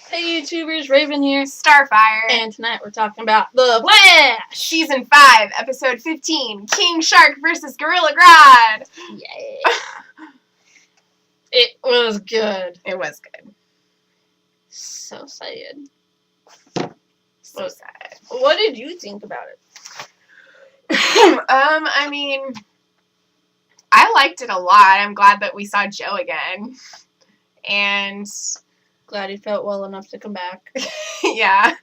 Hey YouTubers, Raven here. Starfire. And tonight we're talking about The Flash! Season 5, Episode 15, King Shark vs. Gorilla Grodd! Yeah. It was good. It was good. So sad. So sad. What did you think about it? I mean, I liked it a lot. I'm glad that we saw Joe again. And Glad he felt well enough to come back. yeah.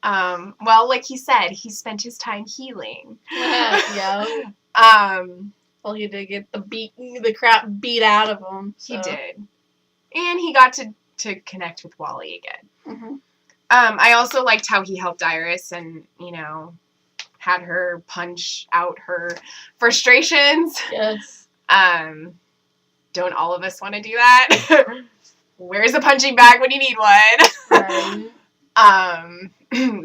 Well, like he said, he spent his time healing. Yeah. Well, he did get the crap beat out of him. So. He did. And he got to connect with Wally again. Mm-hmm. I also liked how he helped Iris and, had her punch out her frustrations. Yes. Don't all of us want to do that? Where's a punching bag when you need one? Right.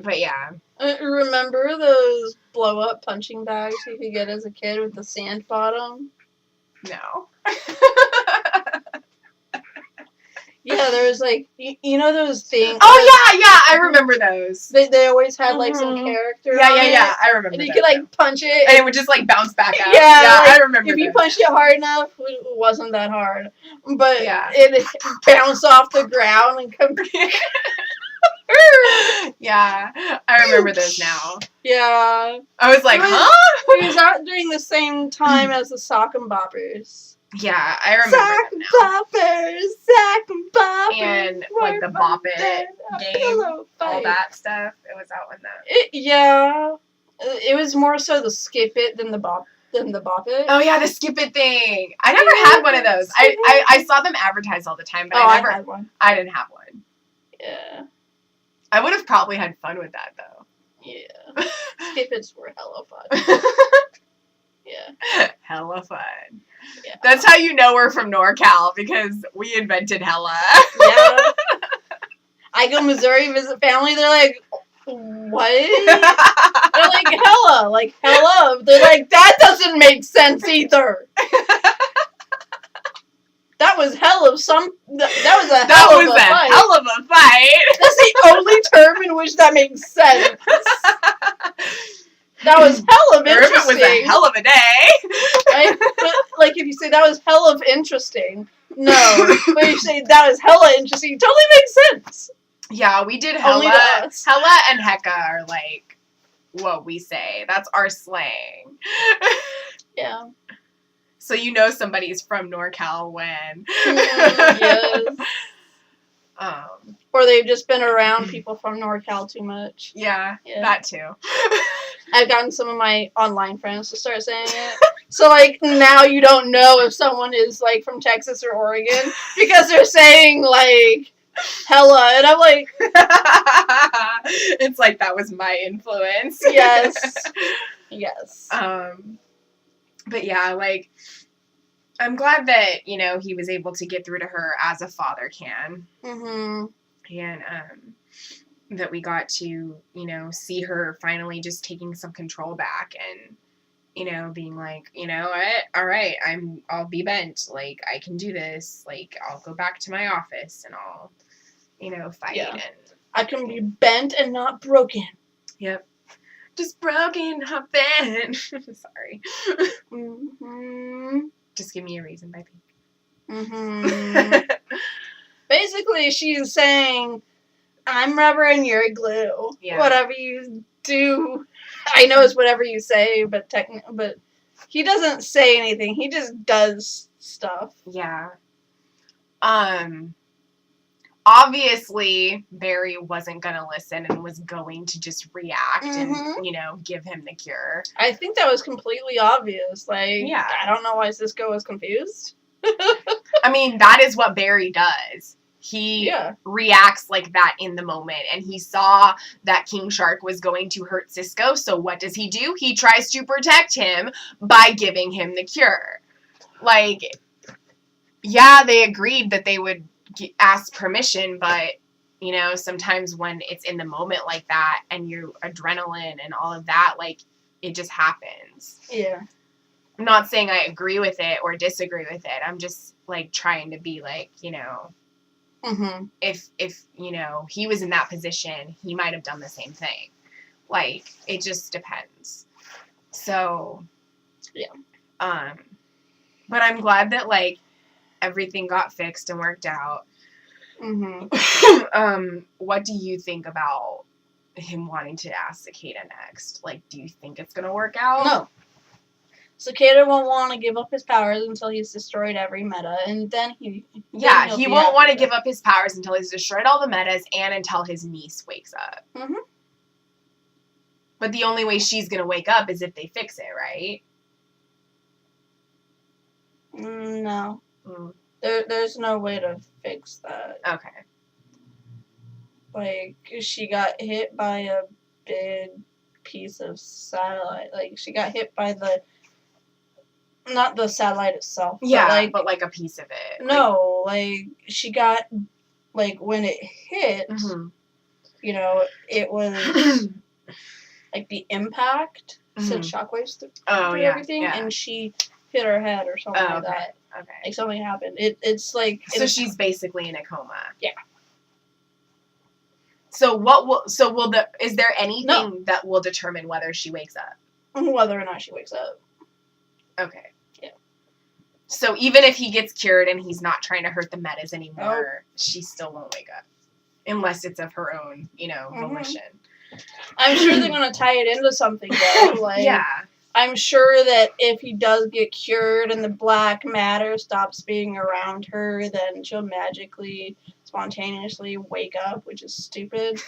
But yeah. Remember those blow-up punching bags you could get as a kid with the sand bottom? No. Yeah, there was like, you know those things? Oh, yeah, I remember those. They always had like some character on it. Yeah, I remember and you could like punch it. And it would just like bounce back out. Yeah, I remember if you punched it hard enough, it wasn't that hard. But yeah. it bounced off the ground and come back. Yeah, I remember those now. Yeah. I was like, huh? It was out during the same time as the Sock and Boppers. Yeah, I remember Sock and Boppers, Sock and Boppers. And like the Bop It game, all that stuff. It was out in that. Yeah. It was more so the Skip It than the Bop It. Oh yeah, the Skip It thing. I never had one of those. I saw them advertised all the time, but I had one. I didn't have one. Yeah. I would have probably had fun with that though. Yeah. Skip It's were hella fun. Yeah. Hella fun. Yeah. That's how you know we're from NorCal, because we invented hella. Yeah. I go Missouri, visit family, they're like, what? They're like, hella. Like, hella. They're like, that doesn't make sense either. That was hell of some. That was a hell of a fight. That's the only term in which that makes sense. That was hell of interesting. Or if it was a hell of a day. Right? But, like, if you say that was hell of interesting, no. But if you say that was hella interesting, it totally makes sense. Yeah, we did hella. Only to us. Hella and hecka are like what we say. That's our slang. Yeah. So you know somebody's from NorCal when. Yes. Or they've just been around people from NorCal too much. Yeah, that too. I've gotten some of my online friends to start saying it. So, like, now you don't know if someone is, like, from Texas or Oregon because they're saying, like, hella. And I'm like... It's like that was my influence. Yes. Yes. But yeah, like, I'm glad that, he was able to get through to her as a father can. Mm-hmm. And, that we got to, see her finally just taking some control back and, being like, what? All right, I'll be bent. Like, I can do this. Like, I'll go back to my office and I'll, fight. Yeah. And I can be bent and not broken. Yep. Just broken, not bent. Sorry. Mm-hmm. Just give me a reason by Pink. Mm-hmm. Basically, she's saying, I'm rubber and you're glue. Yeah. Whatever you do. I know it's whatever you say, but he doesn't say anything. He just does stuff. Yeah. Obviously, Barry wasn't going to listen and was going to just react and, give him the cure. I think that was completely obvious. Like, yeah. I don't know why Cisco was confused. I mean, that is what Barry does. He reacts like that in the moment, and he saw that King Shark was going to hurt Cisco, so what does he do? He tries to protect him by giving him the cure. Like, yeah, they agreed that they would ask permission, but, sometimes when it's in the moment like that, and your adrenaline and all of that, like, it just happens. Yeah. I'm not saying I agree with it or disagree with it. I'm just, like, trying to be, like, If he was in that position, he might have done the same thing. Like, it just depends. So, yeah. But I'm glad that, like, everything got fixed and worked out. What do you think about him wanting to ask Cicada next? Like, do you think it's gonna work out? No. Cicada won't want to give up his powers until he's destroyed every meta, and then he won't want to give up his powers until he's destroyed all the metas and until his niece wakes up. But the only way she's gonna wake up is if they fix it, right? No. There's no way to fix that. Okay. Like, she got hit by a big piece of satellite. Like, she got hit by not the satellite itself. Yeah, but like a piece of it. No, like she got, like, when it hit, it was, like, the impact sent shockwaves through everything, and she hit her head or something like that. Okay. Like, something happened. It's like... So she's basically in a coma. Yeah. So is there anything that will determine whether she wakes up? Whether or not she wakes up. Okay. Yeah. So even if he gets cured and he's not trying to hurt the metas anymore, she still won't wake up. Unless it's of her own, volition. I'm sure they're going to tie it into something, though. Like, yeah. I'm sure that if he does get cured and the black matter stops being around her, then she'll magically, spontaneously wake up, which is stupid.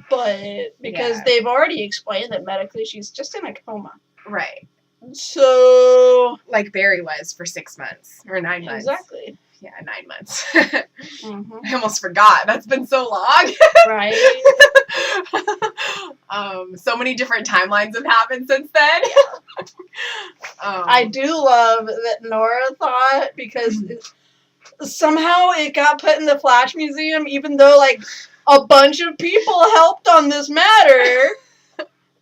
But because they've already explained that medically she's just in a coma. Right. So... Like Barry was for 6 months. Or 9 months. Exactly. Yeah, 9 months. I almost forgot. That's been so long. Right. So many different timelines have happened since then. I do love that Nora thought, because somehow it got put in the Flash Museum, even though, like, a bunch of people helped on this matter,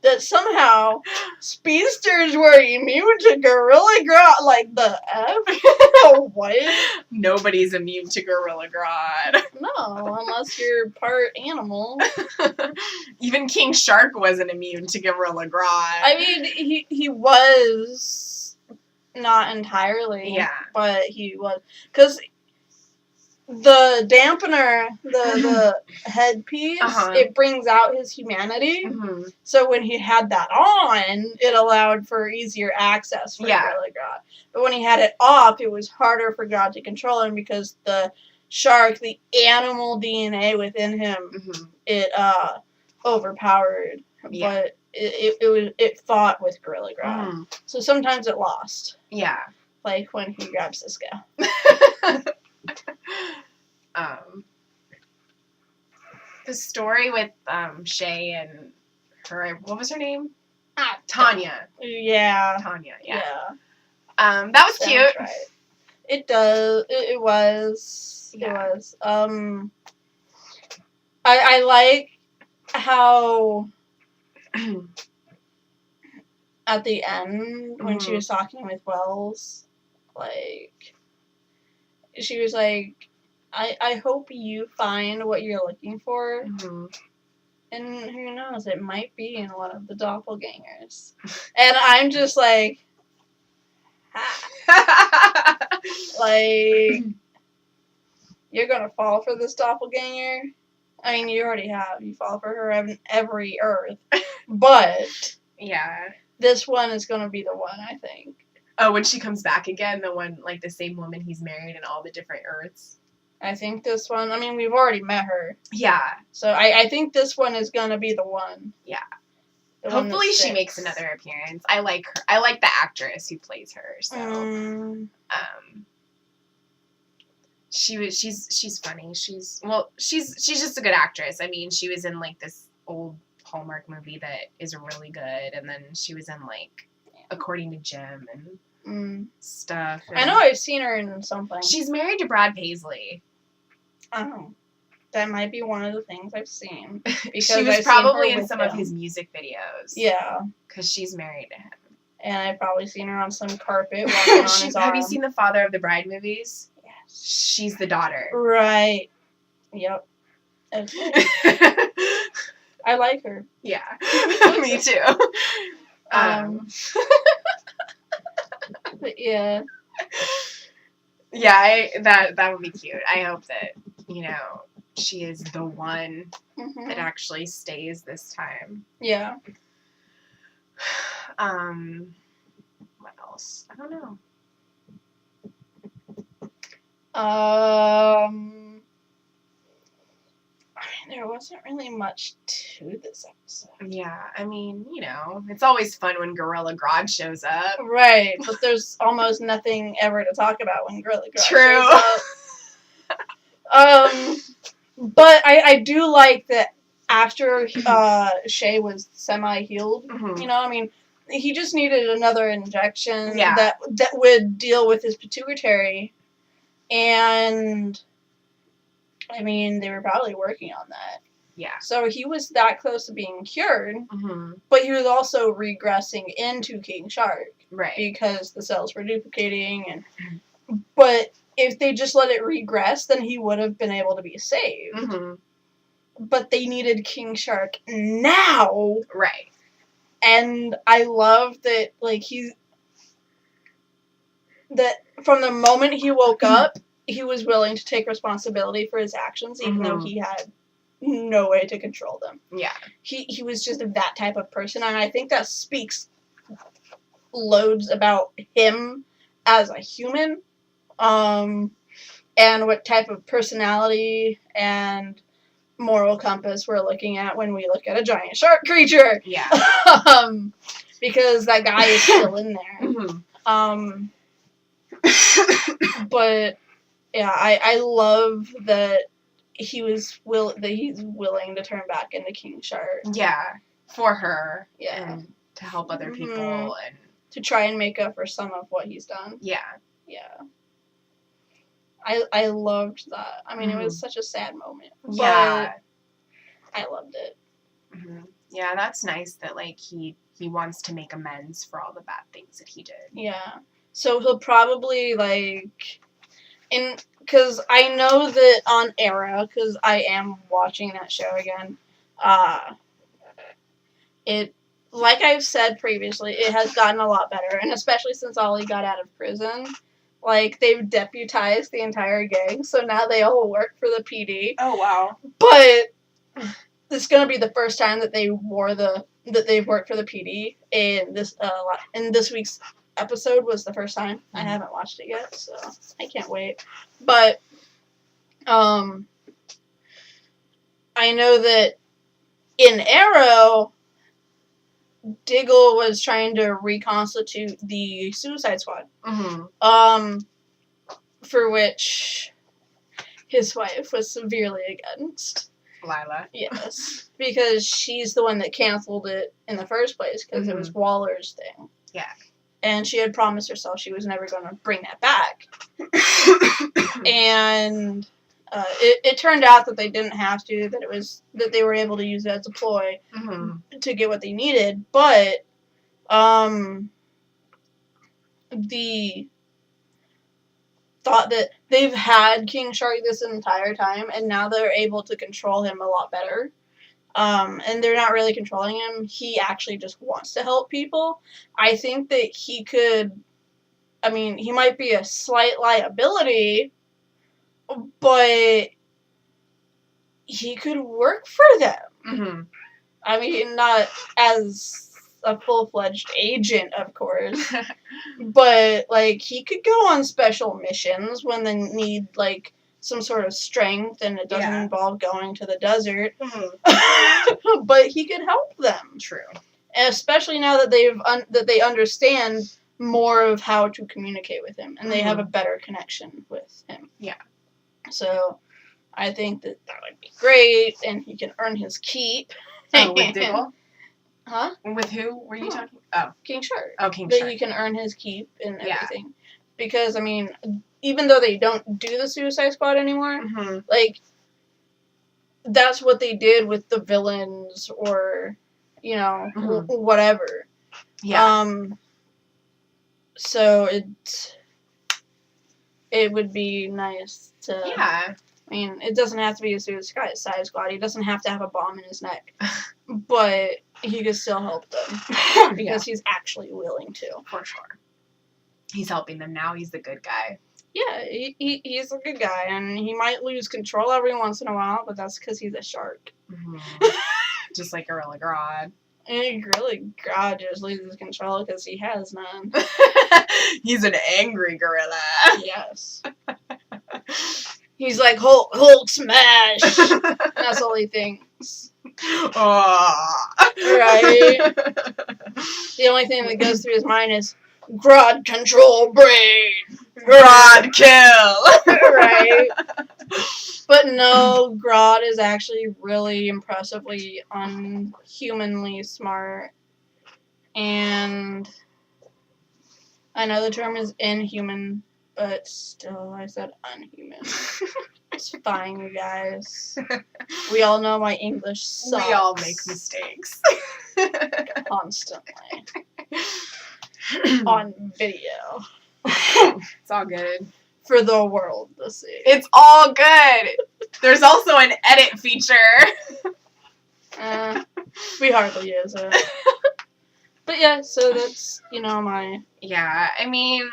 that somehow speedsters were immune to Gorilla Grodd. Like, the F? What? Nobody's immune to Gorilla Grodd. No, unless you're part animal. Even King Shark wasn't immune to Gorilla Grodd. I mean, he was not entirely. Yeah. But he was. Because the dampener, the headpiece, it brings out his humanity. So when he had that on, it allowed for easier access for Gorilla Grodd. But when he had it off, it was harder for Grodd to control him, because the shark, the animal DNA within him, it overpowered. Yeah. But it fought with Gorilla Grodd. So sometimes it lost. Yeah. Like when he grabbed Cisco. The story with Shay and her, what was her name? Tanya. Yeah. Tanya, yeah. That was Sounds cute. Right. It does. It was. Yeah. It was. I like how at the end when she was talking with Wells, like, she was like, I hope you find what you're looking for. And who knows, it might be in one of the doppelgangers. And I'm just like, like, you're gonna fall for this doppelganger? I mean, you already have. You fall for her on every Earth. But yeah, this one is gonna be the one, I think. Oh, when she comes back again, the one, like, the same woman he's married in all the different Earths. I think this one, I mean, we've already met her. Yeah. So I think this one is gonna be the one. Yeah. Hopefully she makes another appearance. I like her. I like the actress who plays her. So, she's funny. She's just a good actress. I mean, she was in, like, this old Hallmark movie that is really good, and then she was in, like, According to Jim and stuff. And I know I've seen her in something. She's married to Brad Paisley. Oh. That might be one of the things I've seen. Because she was probably in some of his music videos. Yeah. Because she's married to him. And I've probably seen her on some carpet walking on his arm. Have you seen the Father of the Bride movies? Yes. She's the daughter. Right. Yep. Okay. I like her. Yeah. Me too. But yeah. Yeah, that would be cute. I hope that, she is the one that actually stays this time. Yeah. What else? I don't know. There wasn't really much to this episode. Yeah, I mean, it's always fun when Gorilla Grodd shows up. Right, but there's almost nothing ever to talk about when Gorilla Grodd shows up. But I do like that after Shay was semi-healed, I mean, he just needed another injection that would deal with his pituitary, and I mean, they were probably working on that. Yeah. So he was that close to being cured, but he was also regressing into King Shark. Right. Because the cells were duplicating, but if they just let it regress, then he would have been able to be saved. But they needed King Shark now. Right. And I love that, like, that from the moment he woke up, he was willing to take responsibility for his actions, even though he had no way to control them. Yeah. He was just that type of person, and I think that speaks loads about him as a human, and what type of personality and moral compass we're looking at when we look at a giant shark creature. Yeah. Because that guy is still in there. But yeah, I love that he's willing to turn back into King Shark. Yeah, for her. Yeah. And to help other people and to try and make up for some of what he's done. Yeah. Yeah. I loved that. I mean, it was such a sad moment. Yeah. But I loved it. Yeah, that's nice that, like, he wants to make amends for all the bad things that he did. Yeah. So he'll probably, like, because I know that on Arrow, because I am watching that show again, like I've said previously, it has gotten a lot better, and especially since Ollie got out of prison, like, they've deputized the entire gang, so now they all work for the PD. Oh, wow. But this is going to be the first time that they've worked for the PD, and this week's episode was the first time. I haven't watched it yet, so I can't wait. But I know that in Arrow, Diggle was trying to reconstitute the Suicide Squad. For which his wife was severely against. Lila. Yes. Because she's the one that canceled it in the first place, because it was Waller's thing. Yeah. And she had promised herself she was never going to bring that back. And it turned out that they didn't have to, that they were able to use it as a ploy to get what they needed. But the thought that they've had King Shark this entire time, and now they're able to control him a lot better. And they're not really controlling him. He actually just wants to help people. I think that he could, I mean, he might be a slight liability, but he could work for them. I mean, not as a full-fledged agent, of course, but, like, he could go on special missions when they need, like, some sort of strength, and it doesn't involve going to the desert. But he could help them. True. And especially now that they understand more of how to communicate with him, and they have a better connection with him. Yeah. So I think that would be great, and he can earn his keep. Oh, with Diggle? Huh? With who were you talking? Oh. King Shark. Oh, King Shark. That he can earn his keep and everything. Because, I mean, even though they don't do the Suicide Squad anymore, like, that's what they did with the villains or, you know, whatever. Yeah. So it would be nice to mean, it doesn't have to be a Suicide Squad. He doesn't have to have a bomb in his neck. But he can still help them. Because he's actually willing to. For sure. He's helping them now. He's the good guy. Yeah, he's a good guy. And he might lose control every once in a while, but that's because he's a shark. Mm-hmm. Just like Gorilla Grodd. And Gorilla Grodd just loses control because he has none. He's an angry gorilla. Yes. He's like, Hulk smash! That's all he thinks. Oh. Right? The only thing that goes through his mind is, Grodd control brain! Grodd kill! Right? But no, Grodd is actually really impressively unhumanly smart. And I know the term is inhuman, but still, I said unhuman. It's fine, you guys. We all know my English sucks. We all make mistakes. Constantly. On video. It's all good. For the world to see. It's all good. There's also an edit feature. We hardly use it. But yeah, so that's, my... Yeah, I mean,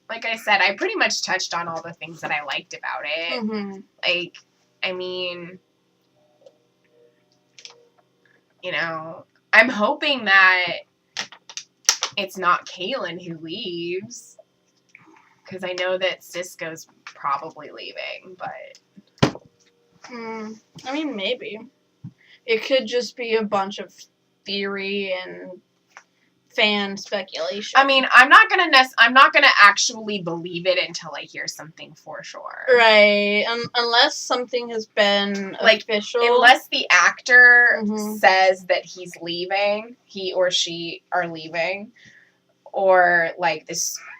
like I said, I pretty much touched on all the things that I liked about it. Mm-hmm. Like, I mean, I'm hoping that it's not Kaylin who leaves. Because I know that Cisco's probably leaving, but... I mean, maybe. It could just be a bunch of theory and fan speculation. I mean, I'm not gonna actually believe it until I hear something for sure. Right. Unless something has been official. Unless the actor says that he's leaving, he or she are leaving. Or,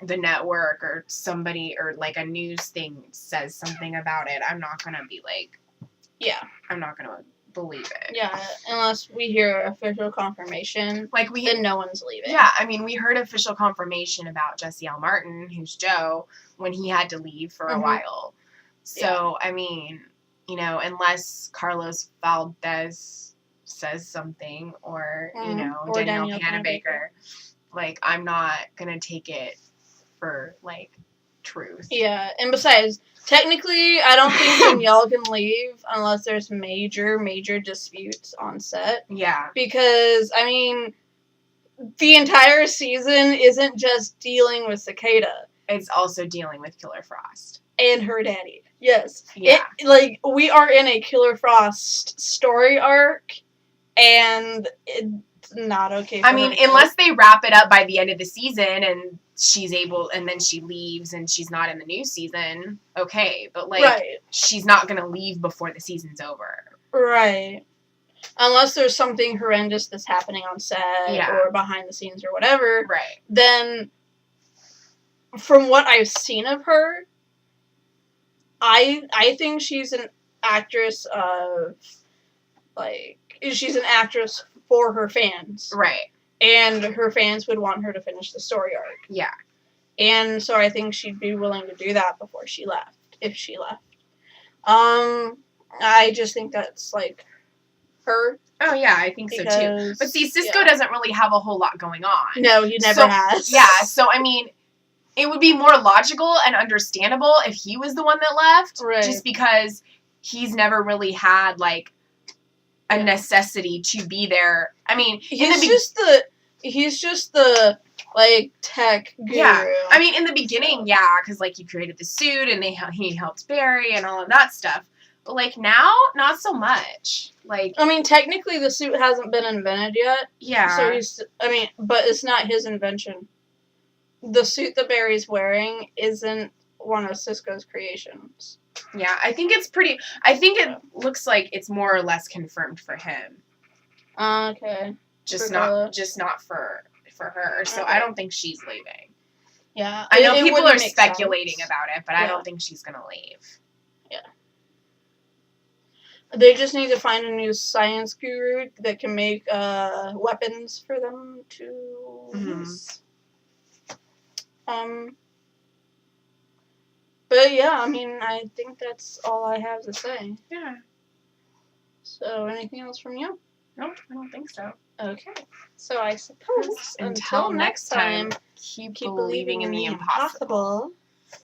the network or somebody or, a news thing says something about it. I'm not going to be I'm not going to believe it. Yeah, unless we hear official confirmation. Then no one's leaving. Yeah, I mean, we heard official confirmation about Jesse L. Martin, who's Joe, when he had to leave for a while. So, yeah. I mean, unless Carlos Valdez says something or, or Danielle Panabaker. I'm not gonna take it for, truth. Yeah, and besides, technically, I don't think Danielle can leave unless there's major, major disputes on set. Yeah. Because, I mean, the entire season isn't just dealing with Cicada. It's also dealing with Killer Frost. And her daddy. Yes. Yeah. We are in a Killer Frost story arc, and it's not okay for her. Unless they wrap it up by the end of the season and and then she leaves and she's not in the new season, okay. But, she's not going to leave before the season's over. Right. Unless there's something horrendous that's happening on set or behind the scenes or whatever. Right. Then, from what I've seen of her, I think she's an actress of, she's an actress for her fans. Right. And her fans would want her to finish the story arc. Yeah. And so I think she'd be willing to do that before she left, if she left. I just think that's, her. Oh, yeah, I think so, too. But see, Cisco doesn't really have a whole lot going on. No, he never has. Yeah, so, it would be more logical and understandable if he was the one that left. Right. Just because he's never really had, a necessity to be there. He's just the tech guru. Yeah. In the beginning, because, he created the suit and he helped Barry and all of that stuff. But, now, not so much. Technically the suit hasn't been invented yet. Yeah. So but it's not his invention. The suit that Barry's wearing isn't one of Cisco's creations. Yeah, I think it looks like it's more or less confirmed for him. Okay. Just not for her. So I don't think she's leaving. Yeah. I know people are speculating about it, but I don't think she's going to leave. Yeah. They just need to find a new science guru that can make weapons for them to use. But yeah, I mean, I think that's all I have to say. Yeah. So, anything else from you? Nope, I don't think so. Okay. So I suppose until next time, keep believing in the impossible.